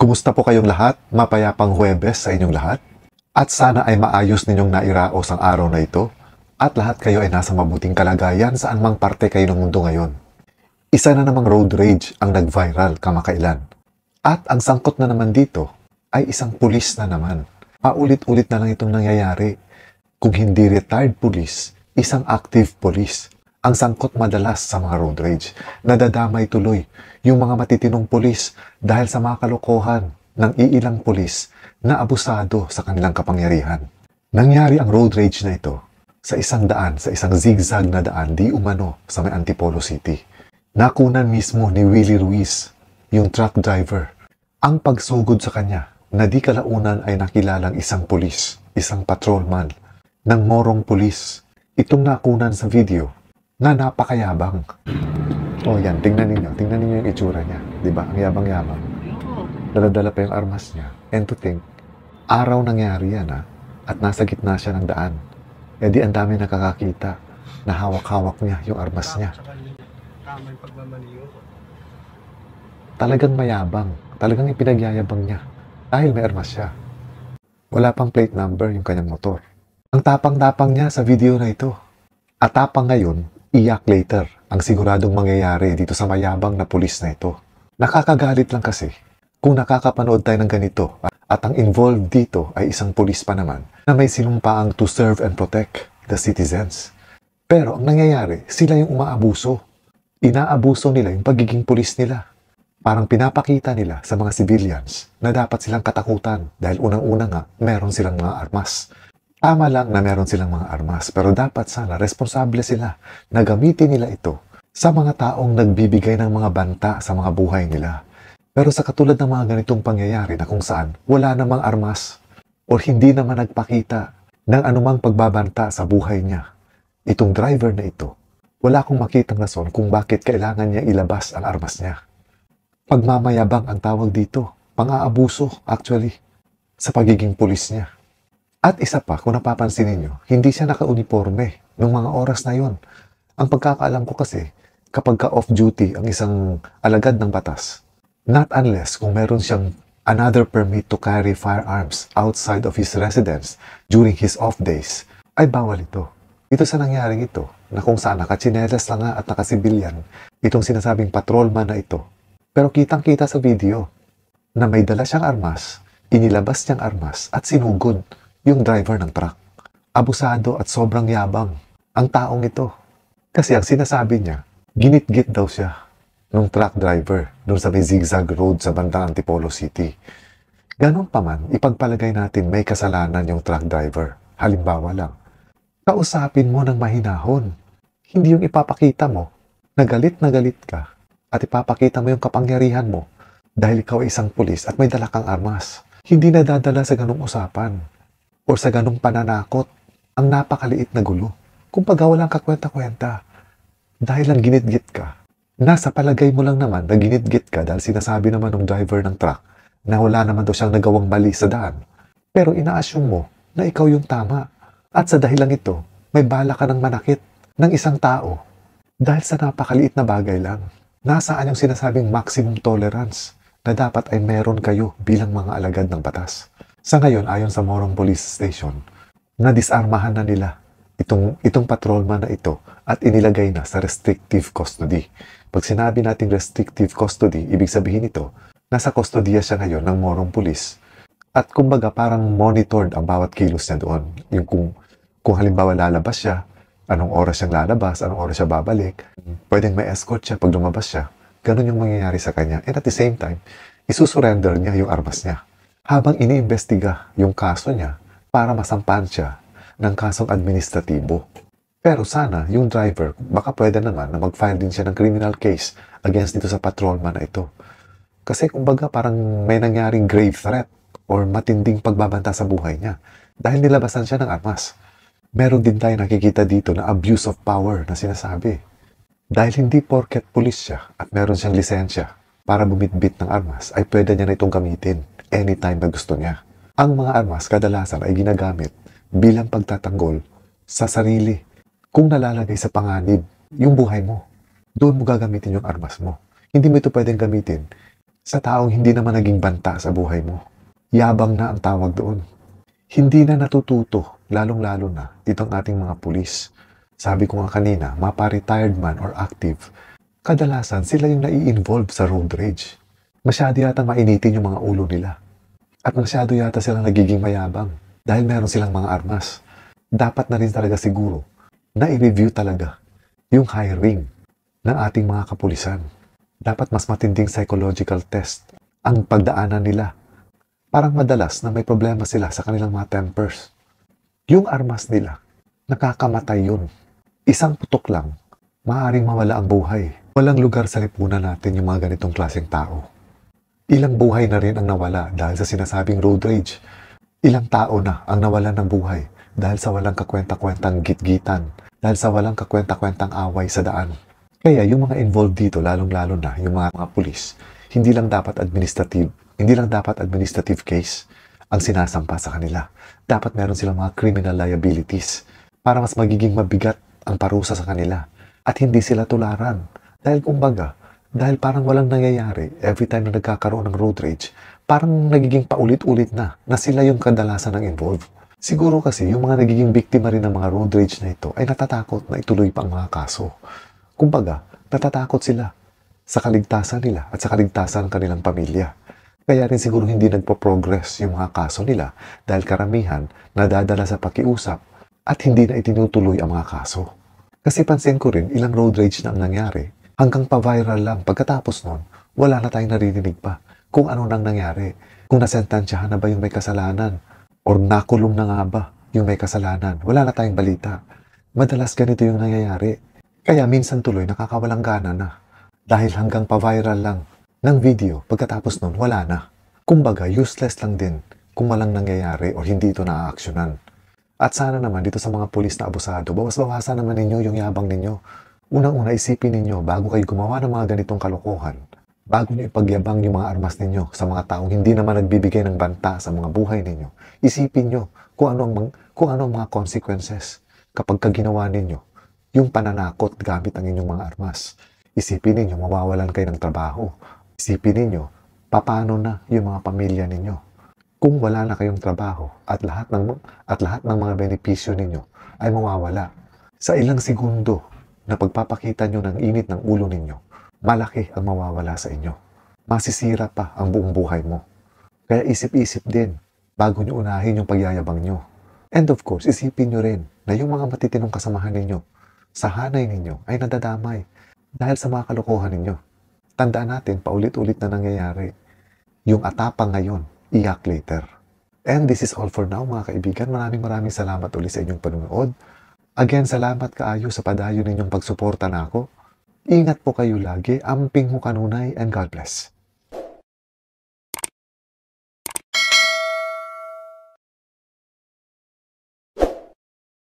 Kumusta po kayong lahat? Mapayapang Huwebes sa inyong lahat. At sana ay maayos ninyong nairaos ang araw na ito at lahat kayo ay nasa mabuting kalagayan saan mang parte kayo ng mundo ngayon. Isa na namang road rage ang nag-viral kamakailan. At ang sangkot na naman dito ay isang pulis na naman. Paulit-ulit na lang itong nangyayari. Kung hindi retired police, isang active police. Ang sangkot madalas sa mga road rage. Nadadamay tuloy yung mga matitinong pulis dahil sa mga kalokohan ng iilang pulis na abusado sa kanilang kapangyarihan. Nangyari ang road rage na ito sa isang zigzag na daan di umano sa may Antipolo City. Nakunan mismo ni Willie Ruiz, yung truck driver, ang pagsugod sa kanya na di kalaunan ay nakilalang isang pulis, isang patrolman ng morong pulis. Itong nakunan sa video na napakayabang. O yan, tingnan ninyo yung itsura niya. Diba? Ang yabang-yabang. Daladala pa yung armas niya. And to think, araw nangyari yan at nasa gitna siya ng daan. E di ang dami nakakakita na hawak-hawak niya yung armas niya. Talagang mayabang. Talagang ipinagyayabang niya. Dahil may armas siya. Wala pang plate number yung kanyang motor. Ang tapang-tapang niya sa video na ito. At tapang ngayon, iyak later ang siguradong mangyayari dito sa mayabang na pulis na ito. Nakakagalit lang kasi kung nakakapanood tayo ng ganito at ang involved dito ay isang pulis pa naman na may sinumpaang to serve and protect the citizens. Pero ang nangyayari, sila yung umaabuso. Inaabuso nila yung pagiging pulis nila. Parang pinapakita nila sa mga civilians na dapat silang katakutan dahil unang-una nga meron silang mga armas. Tama lang na meron silang mga armas, pero dapat sana responsable sila na gamitin nila ito sa mga taong nagbibigay ng mga banta sa mga buhay nila. Pero sa katulad ng mga ganitong pangyayari na kung saan wala namang armas o hindi naman nagpakita ng anumang pagbabanta sa buhay niya, itong driver na ito, wala akong makitang rason kung bakit kailangan niya ilabas ang armas niya. Pagmamayabang ang tawag dito, pang-aabuso actually, sa pagiging pulis niya. At isa pa, kung napapansin ninyo, hindi siya naka-uniforme nung mga oras na yon. Ang pagkakaalam ko kasi, kapag ka-off-duty ang isang alagad ng batas, not unless kung meron siyang another permit to carry firearms outside of his residence during his off days, ay bawal ito. Ito sa nangyaring ito, na kung saan nakatsinelas lang nga at nakasibilyan, itong sinasabing patrolman na ito. Pero kitang-kita sa video na may dala siyang armas, inilabas niyang armas at sinugod yung driver ng truck. Abusado at sobrang yabang ang taong ito. Kasi ang sinasabi niya, ginit-git daw siya ng truck driver doon sa may zigzag road sa bandang Antipolo City. Ganon pa man, ipagpalagay natin may kasalanan yung truck driver. Halimbawa lang, kausapin mo ng mahinahon. Hindi yung ipapakita mo na galit ka at ipapakita mo yung kapangyarihan mo dahil ikaw ay isang pulis at may dala kang armas. Hindi nadadala sa ganong usapan o sa ganong pananakot ang napakaliit na gulo. Kung pag walang kakwenta-kwenta, dahil lang ginitgit ka, nasa palagay mo lang naman na ginitgit ka dahil sinasabi naman ng driver ng truck na wala naman daw siyang nagawang mali sa daan. Pero ina-assume mo na ikaw yung tama. At sa dahilang ito, may bala ka ng manakit ng isang tao dahil sa napakaliit na bagay lang. Nasaan yung sinasabing maximum tolerance na dapat ay meron kayo bilang mga alagad ng batas. Sa ngayon, ayon sa Morong Police Station, na-disarmahan na nila itong patrolman na ito at inilagay na sa restrictive custody. Pag sinabi natin restrictive custody, ibig sabihin ito, nasa kustodiya siya ngayon ng Morong Police. At kumbaga parang monitored ang bawat kilos niya doon. Yung kung halimbawa lalabas siya, anong oras siyang lalabas, anong oras siya babalik, pwedeng may escort siya pag lumabas siya. Ganun yung mangyayari sa kanya. And at the same time, isusurrender niya yung armas niya habang iniimbestiga yung kaso niya para masampahan siya ng kasong administratibo. Pero sana, yung driver, baka pwede naman na mag-file din siya ng criminal case against dito sa patrolman na ito. Kasi kumbaga parang may nangyaring grave threat or matinding pagbabanta sa buhay niya dahil nilabasan siya ng armas. Meron din tayo nakikita dito na abuse of power na sinasabi. Dahil hindi porket pulis siya at meron siyang lisensya para bumitbit ng armas, ay pwede niya na itong gamitin anytime na gusto niya. Ang mga armas kadalasan ay ginagamit bilang pagtatanggol sa sarili. Kung nalalagay sa panganib yung buhay mo, doon mo gagamitin yung armas mo. Hindi mo ito pwedeng gamitin Sa taong hindi naman naging banta sa buhay mo. Yabang na ang tawag doon. Hindi na natututo, lalong-lalo na itong ating mga pulis. Sabi ko nga kanina, mapa-retired man or active, kadalasan sila yung nai-involve sa road rage. Masyado yata mainitin yung mga ulo nila. At masyado yata silang nagiging mayabang dahil meron silang mga armas. Dapat na rin talaga siguro na i-review talaga yung hiring ng ating mga kapulisan. Dapat mas matinding psychological test ang pagdaanan nila. Parang madalas na may problema sila sa kanilang mga tempers. Yung armas nila, nakakamatay yun. Isang putok lang, maaaring mawala ang buhay. Walang lugar sa lipunan natin yung mga ganitong klaseng tao. Ilang buhay na rin ang nawala dahil sa sinasabing road rage. Ilang tao na ang nawalan ng buhay dahil sa walang kakwenta-kwentang gitgitan, dahil sa walang kakwenta-kwentang away sa daan. Kaya yung mga involved dito, lalong-lalo na yung mga pulis, hindi lang dapat administrative case ang sinasampa sa kanila. Dapat meron silang mga criminal liabilities para mas magiging mabigat ang parusa sa kanila at hindi sila tularan. Dahil kumbaga, dahil parang walang nangyayari every time na nagkakaroon ng road rage, parang nagiging paulit-ulit na sila yung kadalasan ng involved. Siguro kasi yung mga nagiging biktima rin ng mga road rage na ito ay natatakot na ituloy pa ang mga kaso. Kumbaga, natatakot sila sa kaligtasan nila at sa kaligtasan ng kanilang pamilya. Kaya rin siguro hindi nagpo-progress yung mga kaso nila dahil karamihan nadadala sa pakiusap at hindi na itinutuloy ang mga kaso. Kasi pansin ko rin ilang road rage na ang nangyari hanggang pa-viral lang. Pagkatapos nun, wala na tayong naririnig pa kung ano nang nangyari. Kung nasentensyahan na ba yung may kasalanan or nakulong na nga ba yung may kasalanan. Wala na tayong balita. Madalas ganito yung nangyayari. Kaya minsan tuloy nakakawalang gana na. Dahil hanggang pa-viral lang ng video, pagkatapos nun, wala na. Kumbaga, useless lang din kung walang nangyayari o hindi ito naaaksyonan. At sana naman dito sa mga pulis na abusado, bawas-bawasan naman ninyo yung yabang ninyo. Unang-una isipin ninyo bago kayo gumawa ng mga ganitong kalokohan, bago nyo ipagyabang yung mga armas ninyo sa mga taong hindi naman nagbibigay ng banta sa mga buhay ninyo, isipin nyo kung ano ang mga consequences kapag ginawa ninyo yung pananakot gamit ang inyong mga armas. Isipin ninyo, mawawalan kayo ng trabaho. Isipin ninyo, paano na yung mga pamilya ninyo? Kung wala na kayong trabaho at lahat ng mga benepisyo ninyo ay mawawala. Sa ilang segundo na pagpapakita nyo ng init ng ulo ninyo, malaki ang mawawala sa inyo. Masisira pa ang buong buhay mo. Kaya isip-isip din bago nyo unahin yung pagyayabang nyo. And of course, isipin nyo rin na yung mga matitinong kasamahan ninyo sa hanay ninyo ay nadadamay dahil sa mga kalokohan ninyo. Tandaan natin, paulit-ulit na nangyayari. Yung atapang ngayon, iyak later. And this is all for now mga kaibigan. Maraming salamat ulit sa inyong panunood. Again, salamat kaayo sa padayon ninyong pagsuporta na ako. Ingat po kayo lagi. Amping mo kanunay and God bless.